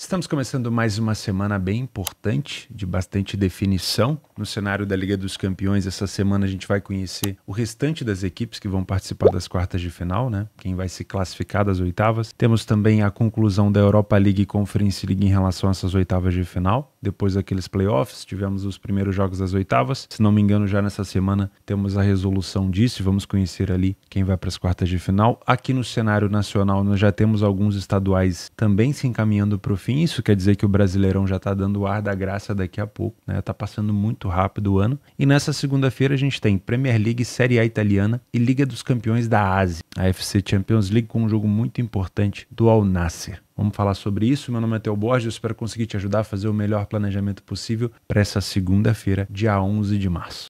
Estamos começando mais uma semana bem importante, de bastante definição. No cenário da Liga dos Campeões, essa semana a gente vai conhecer o restante das equipes que vão participar das quartas de final, né? Quem vai se classificar das oitavas. Temos também a conclusão da Europa League e Conference League em relação a essas oitavas de final. Depois daqueles playoffs, tivemos os primeiros jogos das oitavas. Se não me engano, já nessa semana temos a resolução disso e vamos conhecer ali quem vai para as quartas de final. Aqui no cenário nacional, nós já temos alguns estaduais também se encaminhando para o fim. Isso quer dizer que o Brasileirão já está dando o ar da graça daqui a pouco, né? Tá passando muito rápido o ano. E nessa segunda-feira a gente tem Premier League, Série A italiana e Liga dos Campeões da Ásia, a FC Champions League, com um jogo muito importante do Al Nassr. Vamos falar sobre isso. Meu nome é Theo Borges, eu espero conseguir te ajudar a fazer o melhor planejamento possível para essa segunda-feira, dia 11 de março.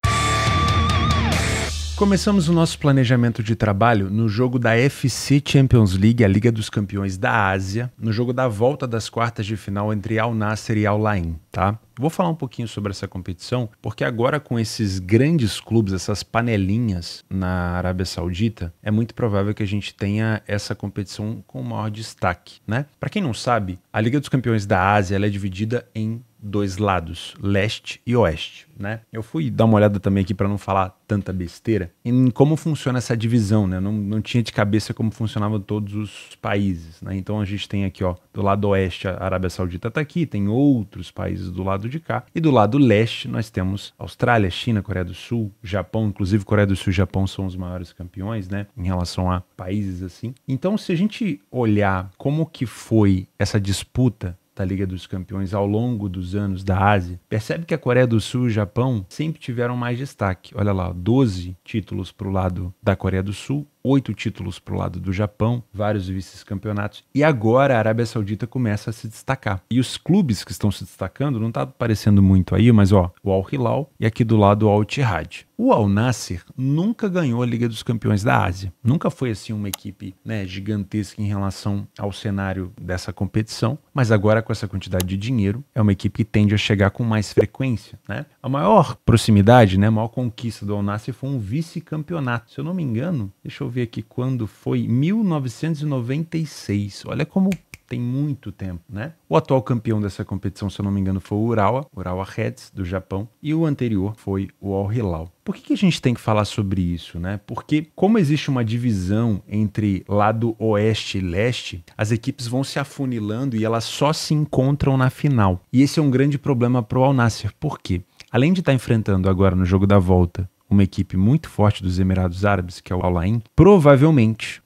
Começamos o nosso planejamento de trabalho no jogo da FC Champions League, a Liga dos Campeões da Ásia, no jogo da volta das quartas de final entre Al Nassr e Al Ain, tá? Vou falar um pouquinho sobre essa competição, porque agora com esses grandes clubes, essas panelinhas na Arábia Saudita, é muito provável que a gente tenha essa competição com maior destaque, né? Para quem não sabe, a Liga dos Campeões da Ásia ela é dividida em dois lados, leste e oeste, né? Eu fui dar uma olhada também aqui para não falar tanta besteira em como funciona essa divisão, né? Não tinha de cabeça como funcionavam todos os países, né? Então a gente tem aqui, ó, do lado oeste a Arábia Saudita tá aqui, tem outros países do lado de cá, e do lado leste nós temos Austrália, China, Coreia do Sul, Japão, inclusive Coreia do Sul e Japão são os maiores campeões, né? Em relação a países assim. Então se a gente olhar como que foi essa disputa da Liga dos Campeões ao longo dos anos da Ásia, percebe que a Coreia do Sul e o Japão sempre tiveram mais destaque. Olha lá, 12 títulos para o lado da Coreia do Sul, 8 títulos para o lado do Japão, vários vice-campeonatos. E agora a Arábia Saudita começa a se destacar. E os clubes que estão se destacando, não está aparecendo muito aí, mas ó, o Al Hilal e aqui do lado o Al Ittihad. O Al Nassr nunca ganhou a Liga dos Campeões da Ásia. Nunca foi assim uma equipe, né, gigantesca em relação ao cenário dessa competição, mas agora com essa quantidade de dinheiro, é uma equipe que tende a chegar com mais frequência, né? A maior proximidade, né, a maior conquista do Al Nassr foi um vice-campeonato. Se eu não me engano, deixa eu ver aqui quando foi, 1996. Olha como tem muito tempo, né? O atual campeão dessa competição, se eu não me engano, foi o Urawa Reds, do Japão, e o anterior foi o Al Hilal. Por que a gente tem que falar sobre isso, né? Porque como existe uma divisão entre lado oeste e leste, as equipes vão se afunilando e elas só se encontram na final. E esse é um grande problema para o Al Nassr. Por quê? Além de estar enfrentando agora no jogo da volta uma equipe muito forte dos Emirados Árabes, que é o Al Ain, provavelmente,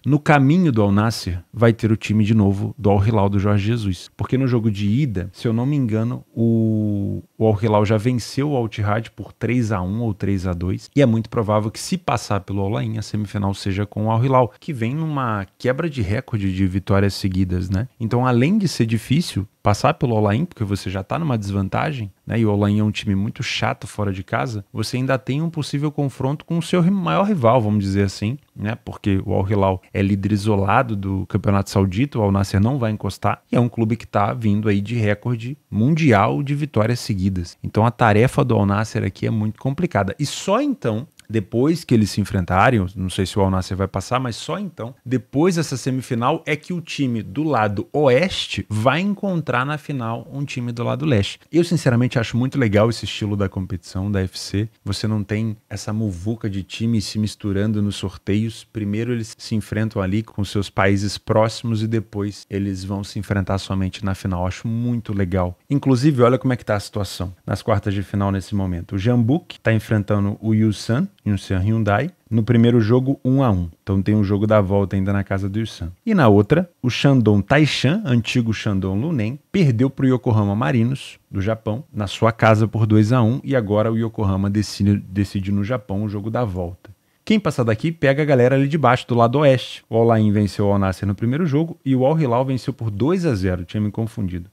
no caminho do Al Nassr vai ter o time de novo do Al Hilal do Jorge Jesus. Porque no jogo de ida, se eu não me engano, o Al Hilal já venceu o Al Ittihad por 3-1 ou 3-2, e é muito provável que se passar pelo Al Ain, a semifinal seja com o Al Hilal, que vem numa quebra de recorde de vitórias seguidas, né? Então, além de ser difícil passar pelo Al Ain, porque você já está numa desvantagem, né? E o Al Ain é um time muito chato fora de casa, você ainda tem um possível confronto com o seu maior rival, vamos dizer assim, né? Porque o Al Hilal é líder isolado do Campeonato Saudita, o Al Nassr não vai encostar, e é um clube que está vindo aí de recorde mundial de vitórias seguidas. Então a tarefa do Al Nassr aqui é muito complicada. E só então, depois que eles se enfrentarem, não sei se o Al Nassr vai passar, mas só então, depois dessa semifinal, é que o time do lado oeste vai encontrar na final um time do lado leste. Eu, sinceramente, acho muito legal esse estilo da competição da UFC. Você não tem essa muvuca de times se misturando nos sorteios. Primeiro eles se enfrentam ali com seus países próximos e depois eles vão se enfrentar somente na final. Acho muito legal. Inclusive, olha como é que tá a situação nas quartas de final nesse momento. O Jeonbuk está enfrentando o Ulsan Hyundai, no primeiro jogo 1-1. Então tem um jogo da volta ainda na casa do Ulsan. E na outra, o Shandong Taishan, antigo Shandong Luneng, perdeu para o Yokohama Marinos, do Japão, na sua casa por 2-1, e agora o Yokohama decide no Japão o jogo da volta. Quem passar daqui pega a galera ali de baixo, do lado oeste. O Al Ain venceu o Al Nassr no primeiro jogo e o Al Hilal venceu por 2-0, tinha me confundido.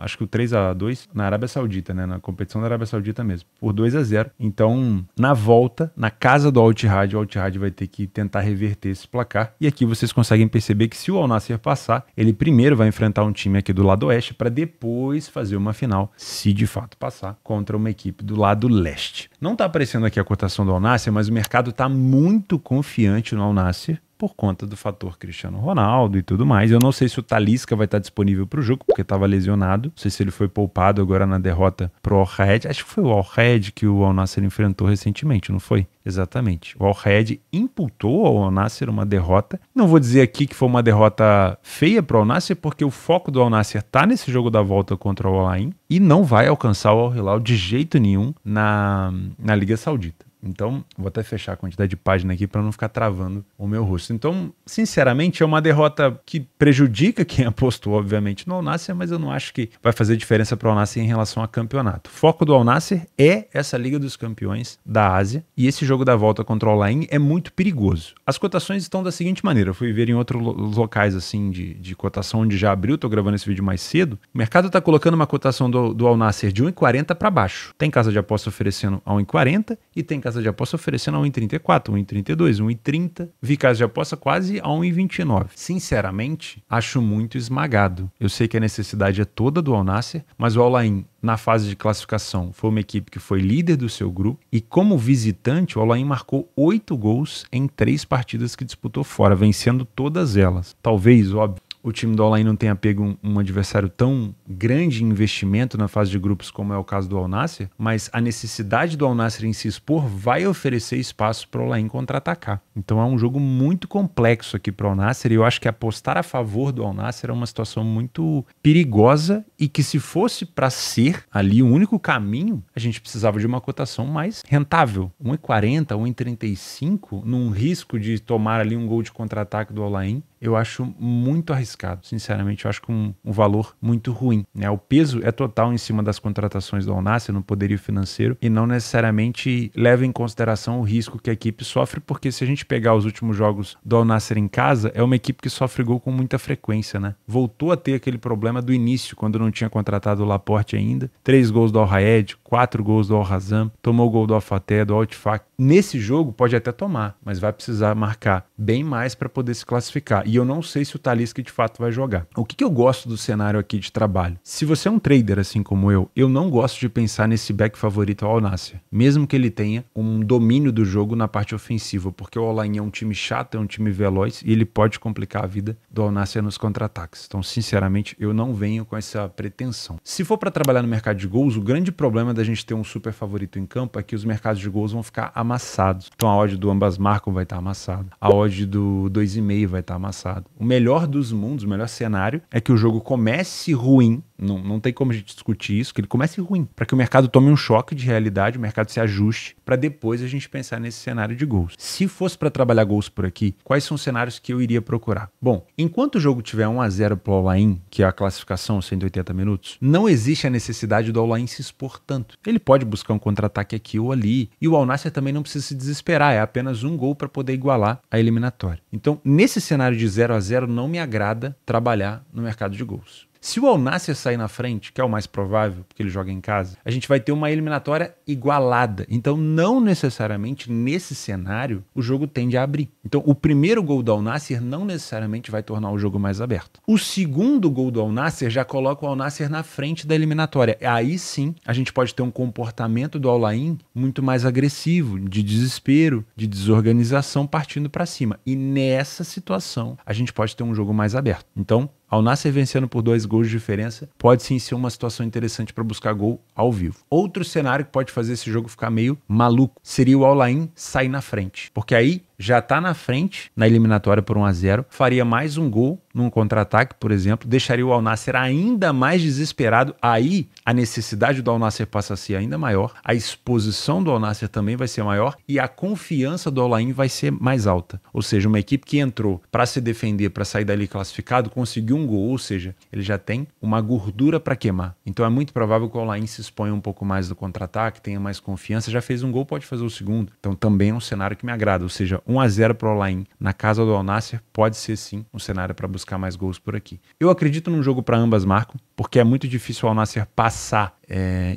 Acho que o 3-2 na Arábia Saudita, né? Na competição da Arábia Saudita mesmo, por 2-0. Então, na volta, na casa do Al Ittihad, o Al Ittihad vai ter que tentar reverter esse placar. E aqui vocês conseguem perceber que se o Al Nassr passar, ele primeiro vai enfrentar um time aqui do lado oeste para depois fazer uma final, se de fato passar, contra uma equipe do lado leste. Não está aparecendo aqui a cotação do Al Nassr, mas o mercado está muito confiante no Al Nassr. por conta do fator Cristiano Ronaldo e tudo mais. Eu não sei se o Talisca vai estar disponível para o jogo, porque estava lesionado. Não sei se ele foi poupado agora na derrota pro Al-Raed. Acho que foi o Al-Raed que o Al-Nassr enfrentou recentemente, não foi? Exatamente. O Al-Raed imputou ao Al-Nassr uma derrota. Não vou dizer aqui que foi uma derrota feia para o Al-Nassr, porque o foco do Al-Nassr está nesse jogo da volta contra o Al-Ain e não vai alcançar o Al-Hilal de jeito nenhum na Liga Saudita. Então, vou até fechar a quantidade de página aqui para não ficar travando o meu rosto. Então, sinceramente, é uma derrota que prejudica quem apostou, obviamente, no Al-Nassr, mas eu não acho que vai fazer diferença para o Al-Nassr em relação a campeonato. O foco do Al-Nassr é essa Liga dos Campeões da Ásia e esse jogo da volta contra o Al-Ain é muito perigoso. As cotações estão da seguinte maneira, eu fui ver em outros locais assim de cotação onde já abriu, estou gravando esse vídeo mais cedo, o mercado está colocando uma cotação do Al-Nassr de 1,40 para baixo. Tem casa de aposta oferecendo a 1,40 e tem casa de aposta oferecendo a 1,34, 1,32, 1,30. Vi casa de aposta quase a 1,29. Sinceramente, acho muito esmagado. Eu sei que a necessidade é toda do Al-Nassr, mas o Al-Ain, na fase de classificação, foi uma equipe que foi líder do seu grupo e como visitante, o Al-Ain marcou 8 gols em 3 partidas que disputou fora, vencendo todas elas. Talvez, óbvio, o time do Al-Ain não tenha pego um adversário tão grande em investimento na fase de grupos como é o caso do Al-Nassr, mas a necessidade do Al-Nassr em se expor vai oferecer espaço para o Al-Ain contra-atacar. Então é um jogo muito complexo aqui para o Al-Nassr e eu acho que apostar a favor do Al-Nassr é uma situação muito perigosa e que se fosse para ser ali o único caminho, a gente precisava de uma cotação mais rentável. 1,40, 1,35 num risco de tomar ali um gol de contra-ataque do Al-Ain, eu acho muito arriscado. Sinceramente, eu acho que um valor muito ruim, né? O peso é total em cima das contratações do Al-Nassr no poderio financeiro e não necessariamente leva em consideração o risco que a equipe sofre, porque se a gente pegar os últimos jogos do Al-Nassr em casa, é uma equipe que sofre gol com muita frequência, né? Voltou a ter aquele problema do início, quando não tinha contratado o Laporte ainda. 3 gols do Al-Raed, 4 gols do Al-Razam, tomou o gol do Al-Fateh, do Al-Ittifaq. Nesse jogo pode até tomar, mas vai precisar marcar bem mais para poder se classificar. E eu não sei se o Talisca de fato vai jogar. O que eu gosto do cenário aqui de trabalho? Se você é um trader assim como eu não gosto de pensar nesse back favorito ao Al-Nassr, mesmo que ele tenha um domínio do jogo na parte ofensiva, porque o Al-Ain é um time chato, é um time veloz e ele pode complicar a vida do Al-Nassr nos contra-ataques. Então, sinceramente, eu não venho com essa pretensão. Se for para trabalhar no mercado de gols, o grande problema da gente ter um super favorito em campo é que os mercados de gols vão ficar amassados. Então, a odd do ambas marcam vai estar amassado, a odd do 2,5 vai estar amassado. O melhor dos mundos, o melhor cenário é que o jogo comece ruim, não tem como a gente discutir isso, que ele comece ruim, para que o mercado tome um choque de realidade, o mercado se ajuste, para depois a gente pensar nesse cenário de gols. Se fosse para trabalhar gols por aqui, quais são os cenários que eu iria procurar? Bom, enquanto o jogo tiver 1-0 pro Al-Ain, que é a classificação 180 minutos, não existe a necessidade do Al-Ain se expor tanto. Ele pode buscar um contra-ataque aqui ou ali, e o Al-Nassr também não precisa se desesperar, é apenas um gol para poder igualar a eliminatória. Então, nesse cenário de 0-0, não me agrada trabalhar no mercado de gols. Se o Al-Nassr sair na frente, que é o mais provável, porque ele joga em casa, a gente vai ter uma eliminatória igualada. Então, não necessariamente nesse cenário, o jogo tende a abrir. Então, o primeiro gol do Al-Nassr não necessariamente vai tornar o jogo mais aberto. O segundo gol do Al-Nassr já coloca o Al-Nassr na frente da eliminatória. Aí sim, a gente pode ter um comportamento do Al-Ain muito mais agressivo, de desespero, de desorganização partindo para cima. E nessa situação, a gente pode ter um jogo mais aberto. Então, Al-Nassr vencendo por 2 gols de diferença pode sim ser uma situação interessante para buscar gol ao vivo. Outro cenário que pode fazer esse jogo ficar meio maluco seria o Al-Ain sair na frente, porque aí já está na frente na eliminatória por 1-0, faria mais um gol num contra-ataque, por exemplo, deixaria o Al-Nassr ainda mais desesperado, aí a necessidade do Al-Nassr passa a ser ainda maior, a exposição do Al-Nassr também vai ser maior e a confiança do Al-Ain vai ser mais alta. Ou seja, uma equipe que entrou para se defender, para sair dali classificado, conseguiu um gol, ou seja, ele já tem uma gordura para queimar. Então é muito provável que o Al-Ain se exponha um pouco mais no contra-ataque, tenha mais confiança, já fez um gol, pode fazer o segundo. Então também é um cenário que me agrada, ou seja, 1-0 para o Al-Ain na casa do Al-Nassr pode ser sim um cenário para buscar mais gols por aqui. Eu acredito num jogo para ambas marcam, porque é muito difícil o Al-Nassr passar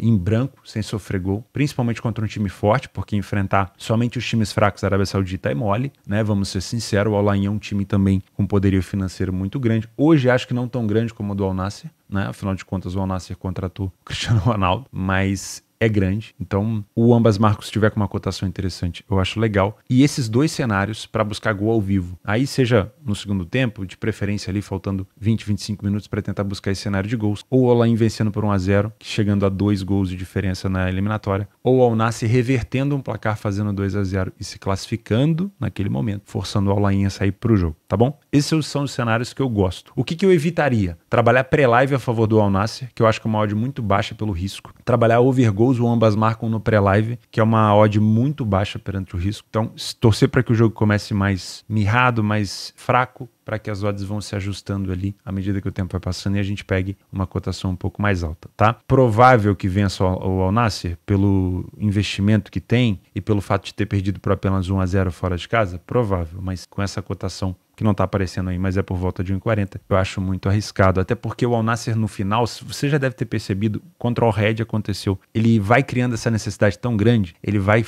em branco, sem sofrer gol, principalmente contra um time forte, porque enfrentar somente os times fracos da Arábia Saudita é mole, né? Vamos ser sinceros, o Al-Ain é um time também com poderio financeiro muito grande. Hoje acho que não tão grande como o do Al-Nassr, né? Afinal de contas o Al-Nassr contratou o Cristiano Ronaldo, mas é grande. Então, o ambas marcas tiver com uma cotação interessante, eu acho legal. E esses dois cenários para buscar gol ao vivo. Aí seja no segundo tempo, de preferência ali faltando 20, 25 minutos para tentar buscar esse cenário de gols. Ou o Al-Ain vencendo por 1-0, chegando a 2 gols de diferença na eliminatória. Ou o Al-Nassr revertendo um placar, fazendo 2-0 e se classificando naquele momento, forçando o Al-Ain a sair para o jogo, tá bom? Esses são os cenários que eu gosto. O que eu evitaria? Trabalhar pré-live a favor do Al-Nassr, que eu acho que é uma odd muito baixa pelo risco. Trabalhar over goals ou ambas marcam no pré-live, que é uma odd muito baixa perante o risco. Então, torcer para que o jogo comece mais mirrado, mais fraco, para que as odds vão se ajustando ali à medida que o tempo vai passando e a gente pegue uma cotação um pouco mais alta, tá? Provável que vença o Al-Nassr pelo investimento que tem e pelo fato de ter perdido por apenas 1-0 fora de casa? Provável, mas com essa cotação que não está aparecendo aí, mas é por volta de 1,40, eu acho muito arriscado, até porque o Al-Nassr no final, você já deve ter percebido, contra o Al-Red aconteceu, ele vai criando essa necessidade tão grande, ele vai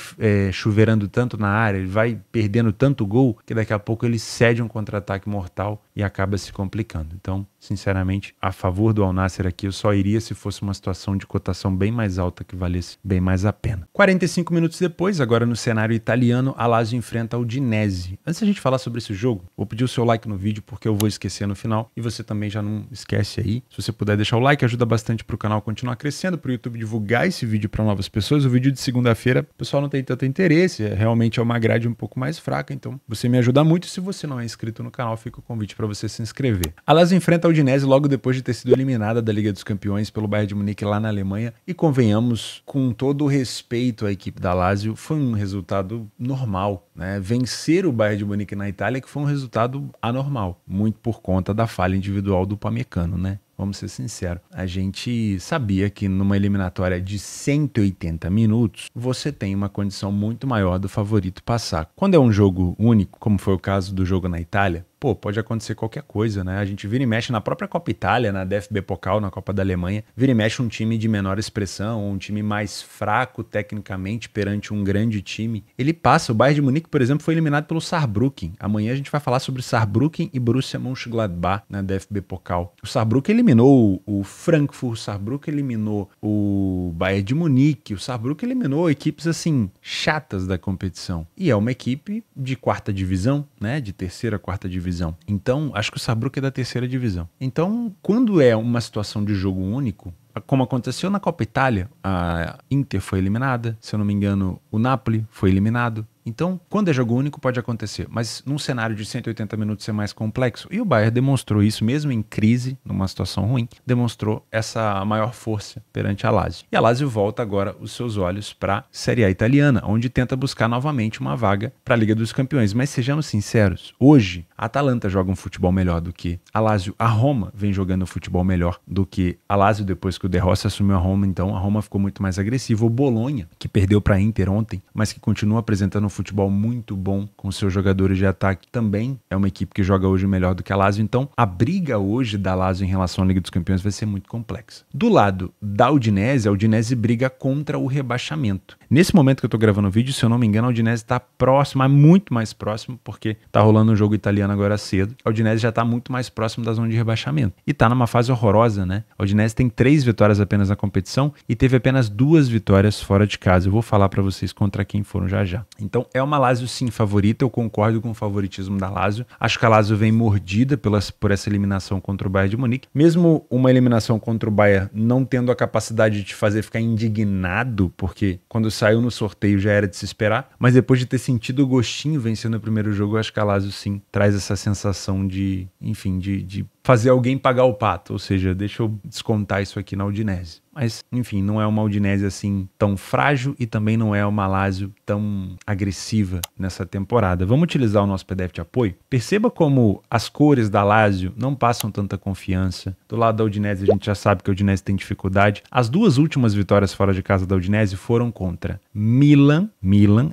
chuveirando tanto na área, ele vai perdendo tanto gol, que daqui a pouco ele cede um contra-ataque mortal e acaba se complicando. Então, sinceramente, a favor do Al-Nassr aqui, eu só iria se fosse uma situação de cotação bem mais alta que valesse bem mais a pena. 45 minutos depois, agora no cenário italiano, a Lazio enfrenta a Udinese. Antes da gente falar sobre esse jogo, vou pedir o seu like no vídeo porque eu vou esquecer no final e você também já não esquece aí. Se você puder deixar o like, ajuda bastante para o canal continuar crescendo, para o YouTube divulgar esse vídeo para novas pessoas. O vídeo de segunda-feira, o pessoal não tem tanto interesse, realmente é uma grade um pouco mais fraca, então você me ajuda muito. Se você não é inscrito no canal, fica o convite para você se inscrever. A Lazio enfrenta a Udinese logo depois de ter sido eliminada da Liga dos Campeões pelo Bayern de Munique lá na Alemanha e convenhamos, com todo o respeito à equipe da Lazio, foi um resultado normal, né? Vencer o Bayern de Munique na Itália que foi um resultado anormal, muito por conta da falha individual do Upamecano, né? Vamos ser sinceros, a gente sabia que numa eliminatória de 180 minutos, você tem uma condição muito maior do favorito passar. Quando é um jogo único, como foi o caso do jogo na Itália, pode acontecer qualquer coisa, né? A gente vira e mexe na própria Copa Itália, na DFB Pokal, na Copa da Alemanha, vira e mexe um time de menor expressão, um time mais fraco tecnicamente perante um grande time. Ele passa, o Bayern de Munique, por exemplo, foi eliminado pelo Saarbrücken. Amanhã a gente vai falar sobre Saarbrücken e Borussia Mönchengladbach na DFB Pokal. O Saarbrücken eliminou o Frankfurt, o Saarbrücken eliminou o Bayern de Munique, o Saarbrücken eliminou equipes assim, chatas da competição. E é uma equipe de quarta divisão, né? De terceira, quarta divisão. Então, acho que o Saarbrücken é da terceira divisão. Então, quando é uma situação de jogo único, como aconteceu na Copa Itália, a Inter foi eliminada, se eu não me engano, o Napoli foi eliminado. Então, quando é jogo único pode acontecer, mas num cenário de 180 minutos é mais complexo. E o Bayern demonstrou isso mesmo em crise, numa situação ruim, demonstrou essa maior força perante a Lazio. E a Lazio volta agora os seus olhos para a Série A italiana, onde tenta buscar novamente uma vaga para a Liga dos Campeões. Mas sejamos sinceros, hoje a Atalanta joga um futebol melhor do que a Lazio. A Roma vem jogando um futebol melhor do que a Lazio depois que o De Rossi assumiu a Roma, então a Roma ficou muito mais agressiva. O Bologna, que perdeu para a Inter ontem, mas que continua apresentando um futebol muito bom com seus jogadores de ataque, também é uma equipe que joga hoje melhor do que a Lazio. Então a briga hoje da Lazio em relação à Liga dos Campeões vai ser muito complexa. Do lado da Udinese, a Udinese briga contra o rebaixamento. Nesse momento que eu tô gravando o vídeo, se eu não me engano, a Udinese está próxima, muito mais próximo, porque tá rolando um jogo italiano agora cedo. A Udinese já tá muito mais próximo da zona de rebaixamento. E tá numa fase horrorosa, né? A Udinese tem 3 vitórias apenas na competição e teve apenas 2 vitórias fora de casa. Eu vou falar para vocês contra quem foram já já. Então é uma Lazio sim favorita, eu concordo com o favoritismo da Lazio. Acho que a Lazio vem mordida por essa eliminação contra o Bayern de Munique. Mesmo uma eliminação contra o Bayern não tendo a capacidade de te fazer ficar indignado, porque quando saiu no sorteio já era de se esperar, mas depois de ter sentido o gostinho vencendo o primeiro jogo, eu acho que a Lazio sim traz essa sensação de, enfim, de fazer alguém pagar o pato, ou seja, deixa eu descontar isso aqui na Udinese. Mas, enfim, não é uma Udinese assim tão frágil e também não é uma Lazio tão agressiva nessa temporada. Vamos utilizar o nosso PDF de apoio? Perceba como as cores da Lazio não passam tanta confiança. Do lado da Udinese a gente já sabe que a Udinese tem dificuldade. As 2 últimas vitórias fora de casa da Udinese foram contra Milan,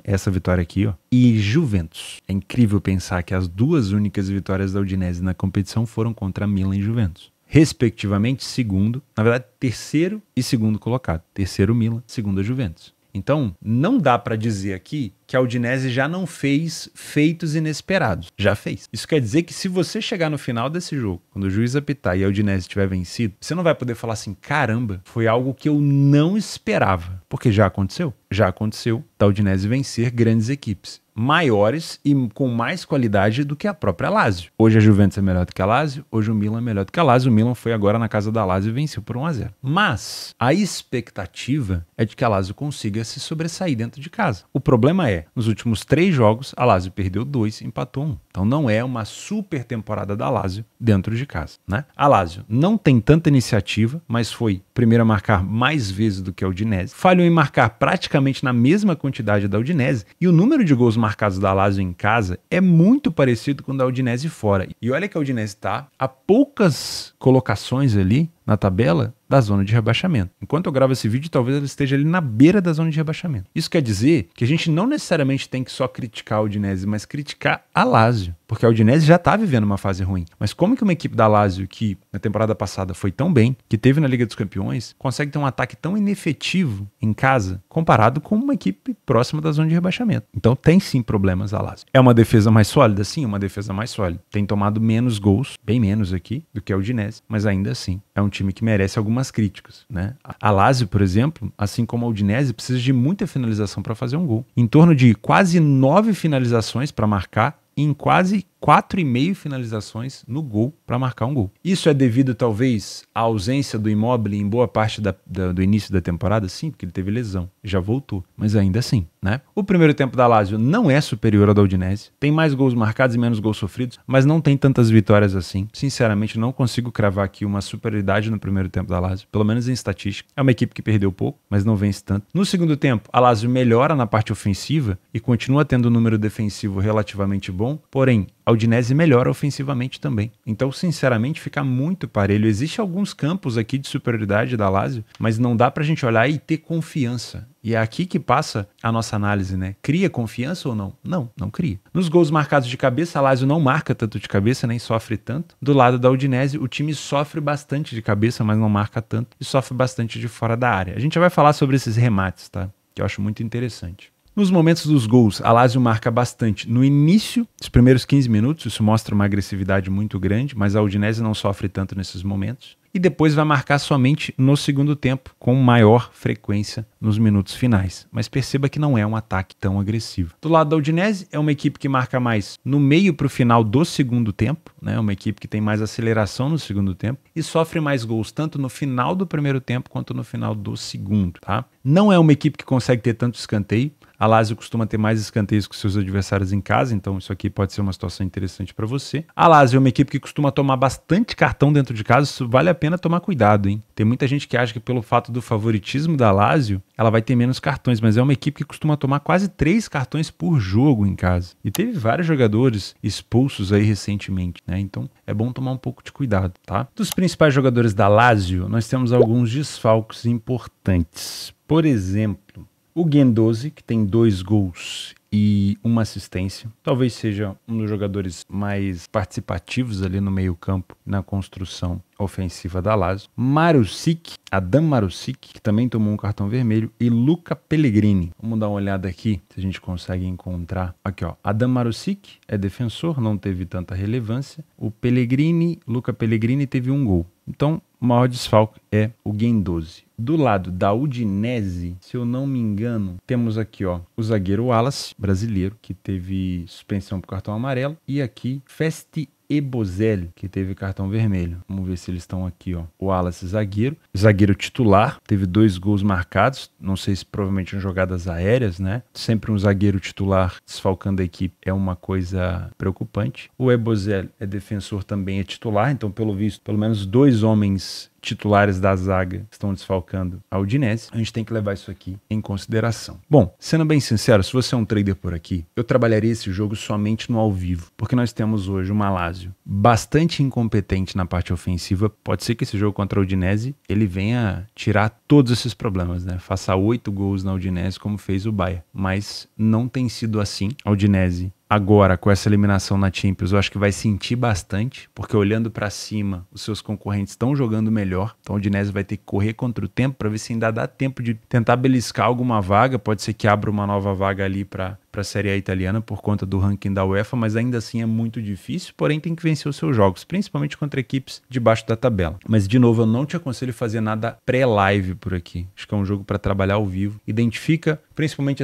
essa vitória aqui, ó, e Juventus. É incrível pensar que as 2 únicas vitórias da Udinese na competição foram contra Milan e Juventus. Respectivamente, segundo, na verdade, terceiro e segundo colocado. Terceiro Milan, segundo a Juventus. Então, não dá para dizer aqui que a Udinese já não fez feitos inesperados. Já fez. Isso quer dizer que se você chegar no final desse jogo, quando o juiz apitar e a Udinese tiver vencido, você não vai poder falar assim, caramba, foi algo que eu não esperava. Porque já aconteceu. Já aconteceu da Udinese vencer grandes equipes, maiores e com mais qualidade do que a própria Lazio. Hoje a Juventus é melhor do que a Lazio, hoje o Milan é melhor do que a Lazio. O Milan foi agora na casa da Lazio e venceu por 1-0. Mas a expectativa é de que a Lazio consiga se sobressair dentro de casa. O problema é, nos últimos 3 jogos, a Lazio perdeu 2, empatou 1. Então não é uma super temporada da Lazio dentro de casa, né? A Lazio não tem tanta iniciativa, mas foi primeiro a marcar mais vezes do que a Udinese. Falhou em marcar praticamente na mesma quantidade da Udinese e o número de gols marcados da Lazio em casa é muito parecido com o da Udinese fora. E olha que a Udinese está a poucas colocações ali na tabela da zona de rebaixamento. Enquanto eu gravo esse vídeo, talvez ela esteja ali na beira da zona de rebaixamento. Isso quer dizer que a gente não necessariamente tem que só criticar a Udinese, mas criticar a Lazio, porque a Udinese já está vivendo uma fase ruim. Mas como que uma equipe da Lazio, que na temporada passada foi tão bem, que teve na Liga dos Campeões, consegue ter um ataque tão inefetivo em casa, comparado com uma equipe próxima da zona de rebaixamento? Então tem sim problemas a Lazio. É uma defesa mais sólida? Sim, uma defesa mais sólida. Tem tomado menos gols, bem menos aqui, do que a Udinese, mas ainda assim é um time que merece algumas críticas, né? A Lazio, por exemplo, assim como a Udinese, precisa de muita finalização para fazer um gol. Em torno de quase 9 finalizações para marcar, em quase 4,5 finalizações no gol para marcar um gol. Isso é devido, talvez, à ausência do Immobile em boa parte do início da temporada? Sim, porque ele teve lesão, já voltou, mas ainda assim, né? O primeiro tempo da Lazio não é superior ao da Udinese, tem mais gols marcados e menos gols sofridos, mas não tem tantas vitórias assim. Sinceramente, não consigo cravar aqui uma superioridade no primeiro tempo da Lazio, pelo menos em estatística. É uma equipe que perdeu pouco, mas não vence tanto. No segundo tempo, a Lazio melhora na parte ofensiva e continua tendo um número defensivo relativamente bom, porém, a Udinese melhora ofensivamente também. Então, sinceramente, fica muito parelho. Existem alguns campos aqui de superioridade da Lazio, mas não dá pra gente olhar e ter confiança. E é aqui que passa a nossa análise, né? Cria confiança ou não? Não, não cria. Nos gols marcados de cabeça, a Lazio não marca tanto de cabeça, nem sofre tanto. Do lado da Udinese, o time sofre bastante de cabeça, mas não marca tanto. E sofre bastante de fora da área. A gente já vai falar sobre esses remates, tá? Que eu acho muito interessante. Nos momentos dos gols, a Lazio marca bastante no início, os primeiros 15 minutos, isso mostra uma agressividade muito grande, mas a Udinese não sofre tanto nesses momentos. E depois vai marcar somente no segundo tempo, com maior frequência nos minutos finais. Mas perceba que não é um ataque tão agressivo. Do lado da Udinese, é uma equipe que marca mais no meio para o final do segundo tempo, né? Uma equipe que tem mais aceleração no segundo tempo e sofre mais gols tanto no final do primeiro tempo quanto no final do segundo, tá? Não é uma equipe que consegue ter tanto escanteio. A Lazio costuma ter mais escanteios que seus adversários em casa, então isso aqui pode ser uma situação interessante para você. A Lazio é uma equipe que costuma tomar bastante cartão dentro de casa, isso vale a pena tomar cuidado, hein? Tem muita gente que acha que pelo fato do favoritismo da Lazio, ela vai ter menos cartões, mas é uma equipe que costuma tomar quase 3 cartões por jogo em casa. E teve vários jogadores expulsos aí recentemente, né? Então é bom tomar um pouco de cuidado, tá? Dos principais jogadores da Lazio, nós temos alguns desfalques importantes. Por exemplo, o Guendouzi, que tem 2 gols e 1 assistência. Talvez seja um dos jogadores mais participativos ali no meio-campo, na construção ofensiva da Lazio. Marusic, Adam Marusic, que também tomou um cartão vermelho, e Luca Pellegrini. Vamos dar uma olhada aqui, se a gente consegue encontrar. Aqui, ó. Adam Marusic é defensor, não teve tanta relevância. O Pellegrini, Luca Pellegrini, teve 1 gol. Então, o maior desfalque é o Guendouzi. Do lado da Udinese, se eu não me engano, temos aqui, ó, o zagueiro Wallace, brasileiro, que teve suspensão por cartão amarelo. E aqui, Festi Ebozelli, que teve cartão vermelho. Vamos ver se eles estão aqui, ó. O Wallace, zagueiro titular, teve 2 gols marcados, não sei se provavelmente em jogadas aéreas, né? Sempre um zagueiro titular desfalcando a equipe é uma coisa preocupante. O Ebozelli é defensor também, é titular, então pelo visto, pelo menos 2 homens titulares da zaga estão desfalcando a Udinese. A gente tem que levar isso aqui em consideração. Bom, sendo bem sincero, se você é um trader por aqui, eu trabalharia esse jogo somente no ao vivo, porque nós temos hoje uma Lazio bastante incompetente na parte ofensiva. Pode ser que esse jogo contra a Udinese, ele venha tirar todos esses problemas, né? Faça 8 gols na Udinese como fez o Bayern, mas não tem sido assim. A Udinese agora, com essa eliminação na Champions, eu acho que vai sentir bastante, porque olhando para cima, os seus concorrentes estão jogando melhor. Então o Udinese vai ter que correr contra o tempo para ver se ainda dá tempo de tentar beliscar alguma vaga. Pode ser que abra uma nova vaga ali para para a Série A italiana por conta do ranking da UEFA, mas ainda assim é muito difícil, porém tem que vencer os seus jogos, principalmente contra equipes debaixo da tabela. Mas de novo, eu não te aconselho a fazer nada pré-live por aqui. Acho que é um jogo para trabalhar ao vivo. Identifica principalmente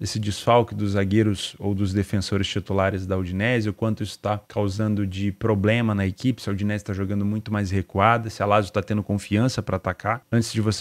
esse desfalque dos zagueiros ou dos defensores titulares da Udinese, o quanto isso está causando de problema na equipe, se a Udinese está jogando muito mais recuada, se a Lazio está tendo confiança para atacar, antes de você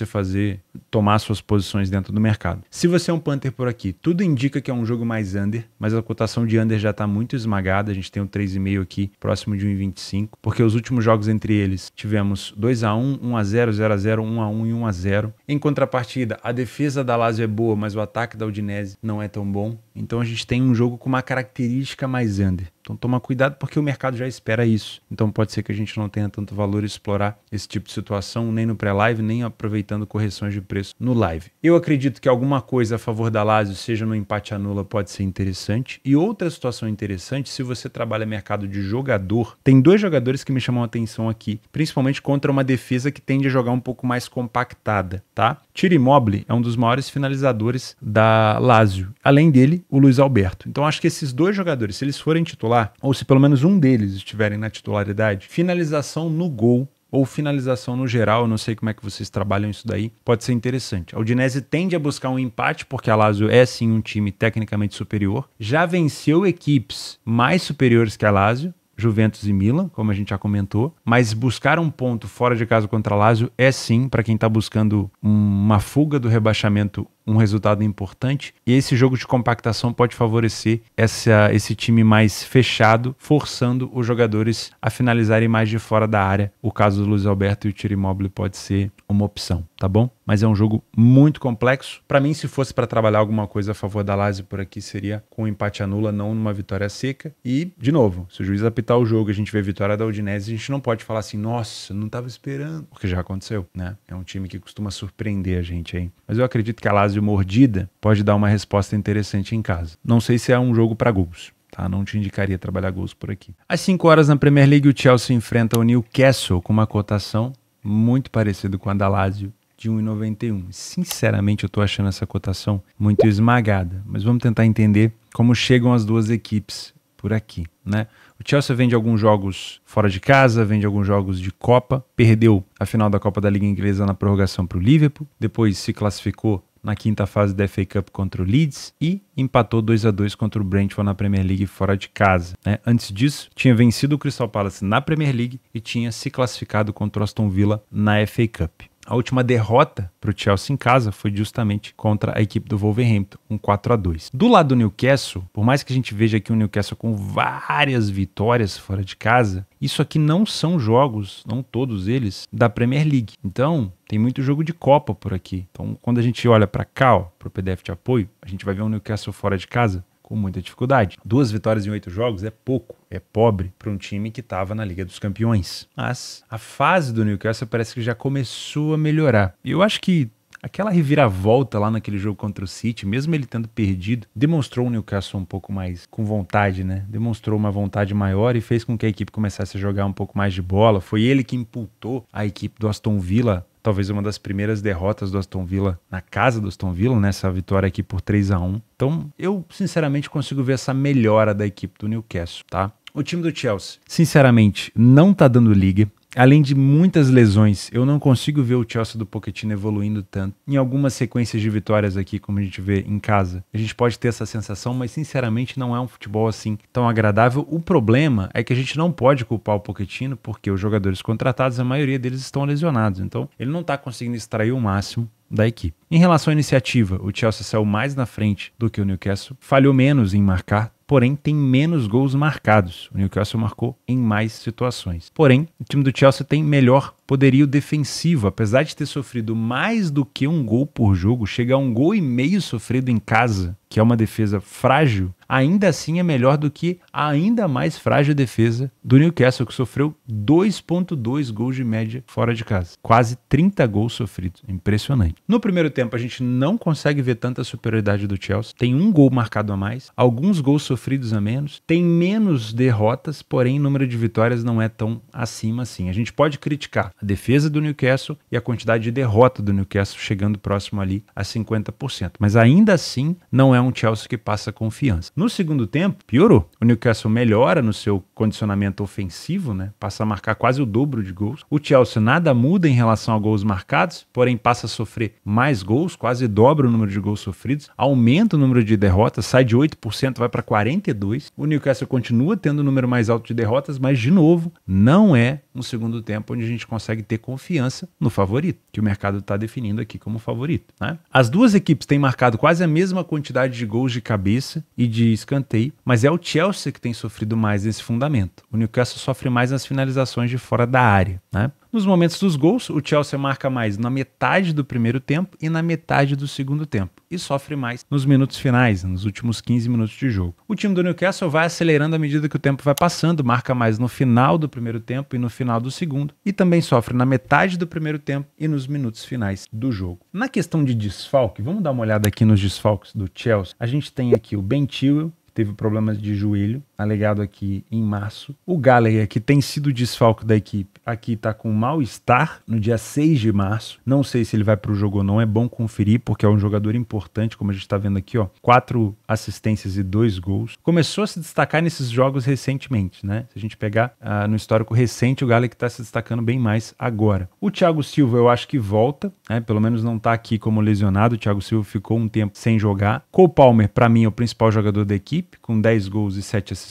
tomar suas posições dentro do mercado. Se você é um punter por aqui, tudo indica que é um jogo mais under, mas a cotação de under já está muito esmagada, a gente tem um 3,5 aqui, próximo de 1,25, porque os últimos jogos entre eles tivemos 2-1, 1-0, 0-0, 1-1 e 1-0. Em contrapartida, a defesa da Lazio é boa, mas o ataque da Udinese não é tão bom. Então a gente tem um jogo com uma característica mais under. Então toma cuidado porque o mercado já espera isso. Então pode ser que a gente não tenha tanto valor explorar esse tipo de situação nem no pré-live, nem aproveitando correções de preço no live. Eu acredito que alguma coisa a favor da Lazio, seja no empate anula, pode ser interessante. E outra situação interessante, se você trabalha mercado de jogador, tem dois jogadores que me chamam a atenção aqui, principalmente contra uma defesa que tende a jogar um pouco mais compactada, tá? Ciro Immobile é um dos maiores finalizadores da Lazio. Além dele, o Luiz Alberto. Então acho que esses dois jogadores, se eles forem titular, ou se pelo menos um deles estiverem na titularidade, finalização no gol ou finalização no geral, eu não sei como é que vocês trabalham isso daí, pode ser interessante. A Udinese tende a buscar um empate, porque a Lazio é sim um time tecnicamente superior, já venceu equipes mais superiores que a Lazio, Juventus e Milan, como a gente já comentou, mas buscar um ponto fora de casa contra a Lazio é sim, para quem está buscando uma fuga do rebaixamento, um resultado importante, e esse jogo de compactação pode favorecer esse time mais fechado, forçando os jogadores a finalizarem mais de fora da área. O caso do Luiz Alberto e o Ciro Immobile pode ser uma opção, tá bom? Mas é um jogo muito complexo. Para mim, se fosse para trabalhar alguma coisa a favor da Lazio por aqui, seria com um empate anula, não numa vitória seca. E, de novo, se o juiz apitar o jogo e a gente vê a vitória da Udinese, a gente não pode falar assim, nossa, não estava esperando, porque já aconteceu, né? É um time que costuma surpreender a gente aí. Mas eu acredito que a Lazio mordida pode dar uma resposta interessante em casa. Não sei se é um jogo para gols. Tá? Não te indicaria trabalhar gols por aqui. Às 5 horas na Premier League, o Chelsea enfrenta o Newcastle com uma cotação muito parecida com a da Lazio, de 1,91. Sinceramente, eu tô achando essa cotação muito esmagada. Mas vamos tentar entender como chegam as duas equipes por aqui, né? O Chelsea vem de alguns jogos fora de casa, vem de alguns jogos de Copa, perdeu a final da Copa da Liga Inglesa na prorrogação para o Liverpool, depois se classificou na quinta fase da FA Cup contra o Leeds e empatou 2-2 contra o Brentford na Premier League fora de casa, né? Antes disso, tinha vencido o Crystal Palace na Premier League e tinha se classificado contra o Aston Villa na FA Cup. A última derrota para o Chelsea em casa foi justamente contra a equipe do Wolverhampton, um 4-2. Do lado do Newcastle, por mais que a gente veja aqui o Newcastle com várias vitórias fora de casa, isso aqui não são jogos, não todos eles, da Premier League. Então, tem muito jogo de Copa por aqui. Então, quando a gente olha para cá, para o PDF de apoio, a gente vai ver um Newcastle fora de casa com muita dificuldade. 2 vitórias em 8 jogos é pouco, é pobre para um time que estava na Liga dos Campeões. Mas a fase do Newcastle parece que já começou a melhorar. E eu acho que aquela reviravolta lá naquele jogo contra o City, mesmo ele tendo perdido, demonstrou o Newcastle um pouco mais com vontade, né? Demonstrou uma vontade maior e fez com que a equipe começasse a jogar um pouco mais de bola. Foi ele que imputou a equipe do Aston Villa, talvez uma das primeiras derrotas do Aston Villa na casa do Aston Villa, nessa vitória aqui por 3-1. Então, eu sinceramente consigo ver essa melhora da equipe do Newcastle, tá? O time do Chelsea, sinceramente, não tá dando liga. Além de muitas lesões, eu não consigo ver o Chelsea do Pochettino evoluindo tanto. Em algumas sequências de vitórias aqui, como a gente vê em casa, a gente pode ter essa sensação, mas sinceramente não é um futebol assim tão agradável. O problema é que a gente não pode culpar o Pochettino, porque os jogadores contratados, a maioria deles estão lesionados. Então, ele não está conseguindo extrair o máximo da equipe. Em relação à iniciativa, o Chelsea saiu mais na frente do que o Newcastle, falhou menos em marcar, porém tem menos gols marcados. O Newcastle marcou em mais situações. Porém, o time do Chelsea tem melhor poderio defensivo, apesar de ter sofrido mais do que um gol por jogo, chega a 1,5 gols sofrido em casa, que é uma defesa frágil, ainda assim é melhor do que a ainda mais frágil defesa do Newcastle, que sofreu 2,2 gols de média fora de casa. Quase 30 gols sofridos. Impressionante. No primeiro tempo, a gente não consegue ver tanta superioridade do Chelsea. Tem um gol marcado a mais, alguns gols sofridos a menos, tem menos derrotas, porém o número de vitórias não é tão acima assim. A gente pode criticar a defesa do Newcastle e a quantidade de derrota do Newcastle chegando próximo ali a 50%. Mas ainda assim, não é é um Chelsea que passa confiança. No segundo tempo, piorou. O Newcastle melhora no seu condicionamento ofensivo, né? Passa a marcar quase o dobro de gols. O Chelsea nada muda em relação a gols marcados, porém passa a sofrer mais gols, quase dobra o número de gols sofridos, aumenta o número de derrotas, sai de 8%, vai para 42%. O Newcastle continua tendo o número mais alto de derrotas, mas de novo, não é um segundo tempo onde a gente consegue ter confiança no favorito, que o mercado está definindo aqui como favorito, né? As duas equipes têm marcado quase a mesma quantidade de gols de cabeça e de escanteio, mas é o Chelsea que tem sofrido mais nesse fundamento. O Newcastle sofre mais nas finalizações de fora da área, né? Nos momentos dos gols, o Chelsea marca mais na metade do primeiro tempo e na metade do segundo tempo, e sofre mais nos minutos finais, nos últimos 15 minutos de jogo. O time do Newcastle vai acelerando à medida que o tempo vai passando, marca mais no final do primeiro tempo e no final do segundo, e também sofre na metade do primeiro tempo e nos minutos finais do jogo. Na questão de desfalque, vamos dar uma olhada aqui nos desfalques do Chelsea. A gente tem aqui o Ben Chilwell, que teve problemas de joelho, alegado aqui em março. O Gallagher, que tem sido o desfalque da equipe, aqui está com mal-estar no dia 6 de março. Não sei se ele vai para o jogo ou não, é bom conferir, porque é um jogador importante, como a gente está vendo aqui, ó, 4 assistências e 2 gols. Começou a se destacar nesses jogos recentemente, né? Se a gente pegar no histórico recente, o Gallagher está se destacando bem mais agora. O Thiago Silva, eu acho que volta, né? Pelo menos não está aqui como lesionado. O Thiago Silva ficou um tempo sem jogar. Cole Palmer, para mim, é o principal jogador da equipe, com 10 gols e 7 assistências,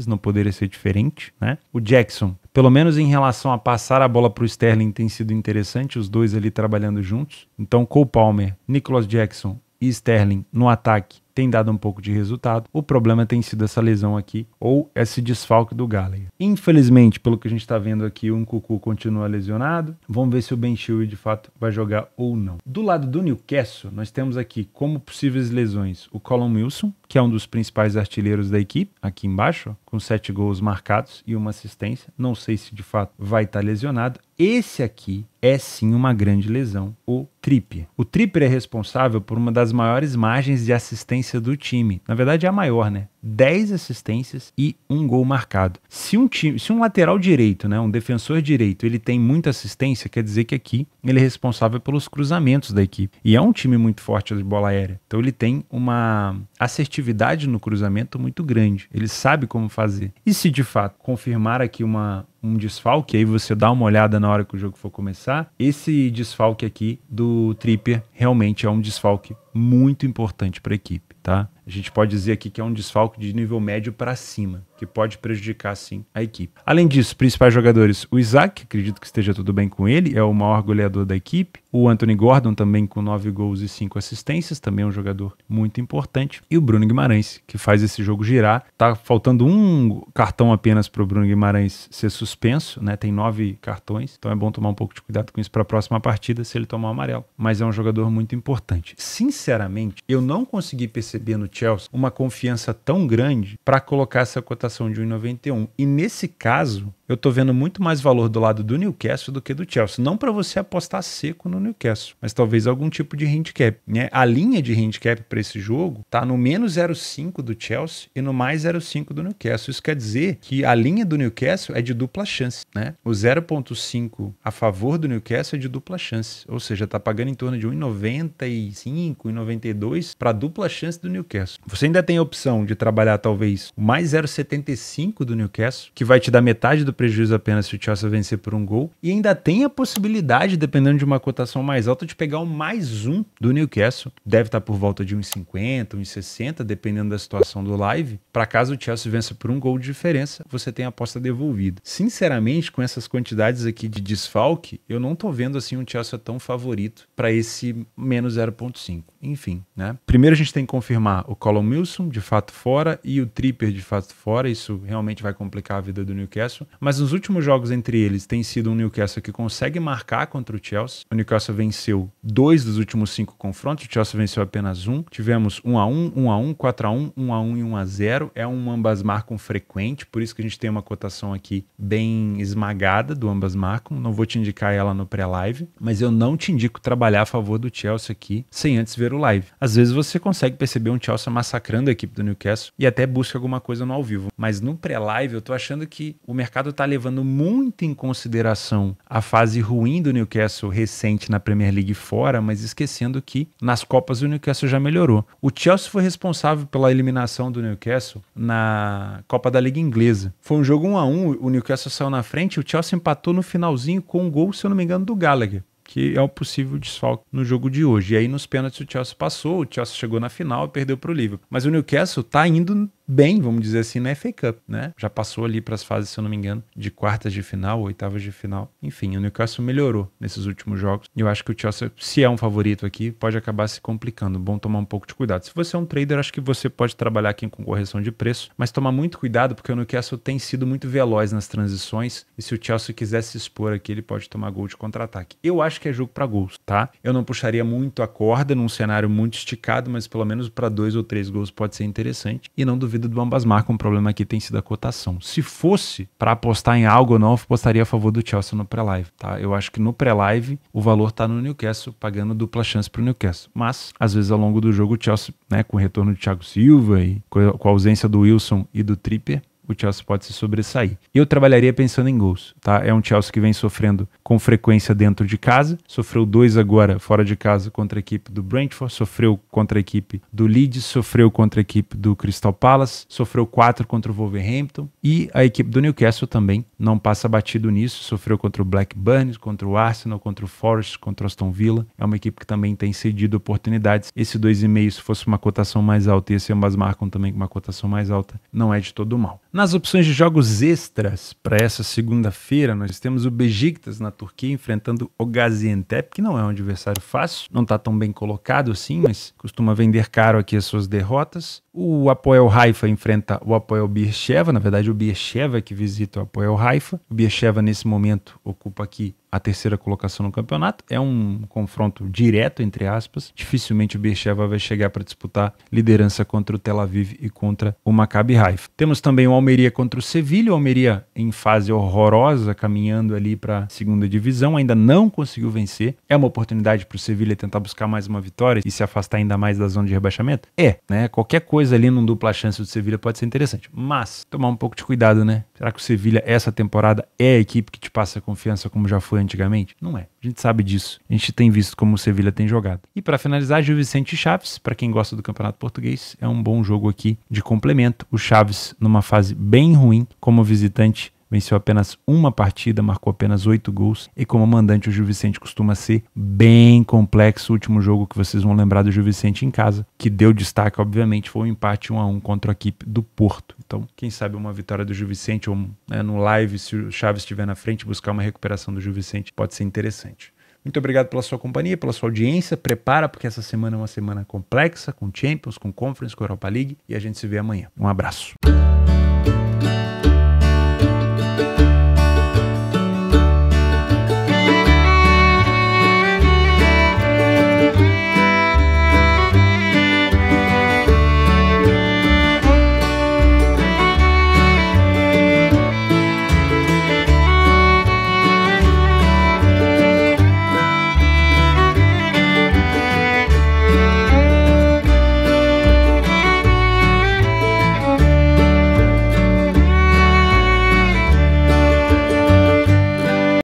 não poderia ser diferente, né? O Jackson, pelo menos em relação a passar a bola para o Sterling, tem sido interessante, os dois ali trabalhando juntos. Então, Cole Palmer, Nicholas Jackson e Sterling no ataque tem dado um pouco de resultado. O problema tem sido essa lesão aqui, ou esse desfalque do Gallagher. Infelizmente, pelo que a gente está vendo aqui, o Nkunku continua lesionado. Vamos ver se o Ben Chilwell de fato vai jogar ou não. Do lado do Newcastle, nós temos aqui como possíveis lesões o Callum Wilson, que é um dos principais artilheiros da equipe, aqui embaixo, ó, com 7 gols marcados e uma assistência. Não sei se de fato vai estar lesionado. Esse aqui é sim uma grande lesão, o Trippier. O Trippier é responsável por uma das maiores margens de assistência do time. Na verdade é a maior, né? 10 assistências e 1 gol marcado. Se um lateral direito, né, um defensor direito, ele tem muita assistência, quer dizer que aqui ele é responsável pelos cruzamentos da equipe. E é um time muito forte de bola aérea. Então ele tem uma assertividade no cruzamento muito grande. Ele sabe como fazer. E se de fato confirmar aqui um desfalque, aí você dá uma olhada na hora que o jogo for começar, esse desfalque aqui do Trippier realmente é um desfalque muito importante para a equipe, tá? A gente pode dizer aqui que é um desfalque de nível médio para cima, que pode prejudicar sim a equipe. Além disso, principais jogadores, o Isaac, acredito que esteja tudo bem com ele, é o maior goleador da equipe. O Anthony Gordon também com 9 gols e 5 assistências, também é um jogador muito importante. E o Bruno Guimarães, que faz esse jogo girar. Tá faltando um cartão apenas para o Bruno Guimarães ser suspenso, né? Tem 9 cartões, então é bom tomar um pouco de cuidado com isso para a próxima partida, se ele tomar o amarelo. Mas é um jogador muito importante. Sinceramente, eu não consegui perceber no Chelsea uma confiança tão grande para colocar essa cotação de 1,91. E nesse caso, eu tô vendo muito mais valor do lado do Newcastle do que do Chelsea. Não para você apostar seco no Newcastle, mas talvez algum tipo de handicap, né? A linha de handicap para esse jogo tá no menos 0,5 do Chelsea e no mais 0,5 do Newcastle. Isso quer dizer que a linha do Newcastle é de dupla chance, né? O 0,5 a favor do Newcastle é de dupla chance, ou seja, tá pagando em torno de 1,95, 1,92 para dupla chance do Newcastle. Você ainda tem a opção de trabalhar talvez o mais 0,75 do Newcastle, que vai te dar metade do prejuízo apenas se o Chelsea vencer por um gol, e ainda tem a possibilidade, dependendo de uma cotação mais alta, de pegar o mais 1 do Newcastle. Deve estar por volta de 1,50, 1,60, dependendo da situação do live. Para caso o Chelsea vença por um gol de diferença, você tem a aposta devolvida. Sinceramente, com essas quantidades aqui de desfalque, eu não tô vendo assim um Chelsea tão favorito para esse menos 0,5. Enfim, né? Primeiro a gente tem que confirmar o Callum Wilson de fato fora e o Trippier de fato fora. Isso realmente vai complicar a vida do Newcastle. Mas nos últimos jogos entre eles tem sido um Newcastle que consegue marcar contra o Chelsea. O Newcastle venceu 2 dos últimos 5 confrontos, o Chelsea venceu apenas 1. Tivemos 1-1, 1-1, 4-1, 1-1 e 1-0. É um ambas marcam frequente, por isso que a gente tem uma cotação aqui bem esmagada do ambas marcam. Não vou te indicar ela no pré-live, mas eu não te indico trabalhar a favor do Chelsea aqui sem antes ver o live. Às vezes você consegue perceber um Chelsea massacrando a equipe do Newcastle e até busca alguma coisa no ao vivo, mas no pré-live eu tô achando que o mercado está levando muito em consideração a fase ruim do Newcastle recente na Premier League fora, mas esquecendo que nas Copas o Newcastle já melhorou. O Chelsea foi responsável pela eliminação do Newcastle na Copa da Liga Inglesa. Foi um jogo 1-1, o Newcastle saiu na frente e o Chelsea empatou no finalzinho com um gol, se eu não me engano, do Gallagher, que é o possível desfalque no jogo de hoje. E aí nos pênaltis o Chelsea passou, o Chelsea chegou na final e perdeu para o Liverpool. Mas o Newcastle tá indo bem, vamos dizer assim, na FA Cup, né? Já passou ali para as fases, se eu não me engano, de quartas de final, oitavas de final. Enfim, o Newcastle melhorou nesses últimos jogos. E eu acho que o Chelsea, se é um favorito aqui, pode acabar se complicando. Bom tomar um pouco de cuidado. Se você é um trader, acho que você pode trabalhar aqui com correção de preço, mas tomar muito cuidado porque o Newcastle tem sido muito veloz nas transições e se o Chelsea quiser se expor aqui, ele pode tomar gol de contra-ataque. Eu acho que é jogo para gols, tá? Eu não puxaria muito a corda num cenário muito esticado, mas pelo menos para 2 ou 3 gols pode ser interessante. E não duvido do ambas marcam. O problema aqui tem sido a cotação. Se fosse para apostar em algo ou não, eu apostaria a favor do Chelsea no pré-live, tá? Eu acho que no pré-live o valor tá no Newcastle, pagando dupla chance pro Newcastle. Mas, às vezes, ao longo do jogo, o Chelsea, né, com o retorno de Thiago Silva e com a ausência do Wilson e do Trippier, o Chelsea pode se sobressair. Eu trabalharia pensando em gols, tá? É um Chelsea que vem sofrendo com frequência dentro de casa, sofreu 2 agora fora de casa contra a equipe do Brentford, sofreu contra a equipe do Leeds, sofreu contra a equipe do Crystal Palace, sofreu 4 contra o Wolverhampton e a equipe do Newcastle também não passa batido nisso, sofreu contra o Blackburn, contra o Arsenal, contra o Forest, contra o Aston Villa. É uma equipe que também tem cedido oportunidades. Esse 2,5, se fosse uma cotação mais alta, e esse ambas marcam também com uma cotação mais alta, não é de todo mal. Nas opções de jogos extras para essa segunda-feira, nós temos o Beşiktaş na Turquia enfrentando o Gaziantep, que não é um adversário fácil, não está tão bem colocado assim, mas costuma vender caro aqui as suas derrotas. O Hapoel Haifa enfrenta o Hapoel Beersheva, na verdade o Beersheva que visita o Hapoel Haifa. O Beersheva nesse momento ocupa aqui a 3ª colocação no campeonato. É um confronto direto, entre aspas. Dificilmente o Beersheva vai chegar para disputar liderança contra o Tel Aviv e contra o Maccabi Haifa. Temos também o Almeria contra o Sevilha. O Almeria em fase horrorosa, caminhando ali para a 2ª divisão. Ainda não conseguiu vencer. É uma oportunidade para o Sevilha tentar buscar mais uma vitória e se afastar ainda mais da zona de rebaixamento? É, né? Qualquer coisa ali num dupla chance do Sevilha pode ser interessante. Mas tomar um pouco de cuidado, né? Será que o Sevilha, essa temporada, é a equipe que te passa confiança como já foi antigamente? Não é. A gente sabe disso. A gente tem visto como o Sevilha tem jogado. E para finalizar, Gil Vicente e Chaves, para quem gosta do Campeonato Português, é um bom jogo aqui de complemento. O Chaves, numa fase bem ruim, como visitante, venceu apenas uma partida, marcou apenas 8 gols e como mandante o Gil Vicente costuma ser bem complexo. O último jogo que vocês vão lembrar do Gil Vicente em casa, que deu destaque, obviamente, foi um empate 1-1 contra a equipe do Porto. Então, quem sabe uma vitória do Gil Vicente ou né, no live, se o Chaves estiver na frente, buscar uma recuperação do Gil Vicente pode ser interessante. Muito obrigado pela sua companhia, pela sua audiência. Prepara, porque essa semana é uma semana complexa, com Champions, com Conference, com Europa League, e a gente se vê amanhã. Um abraço.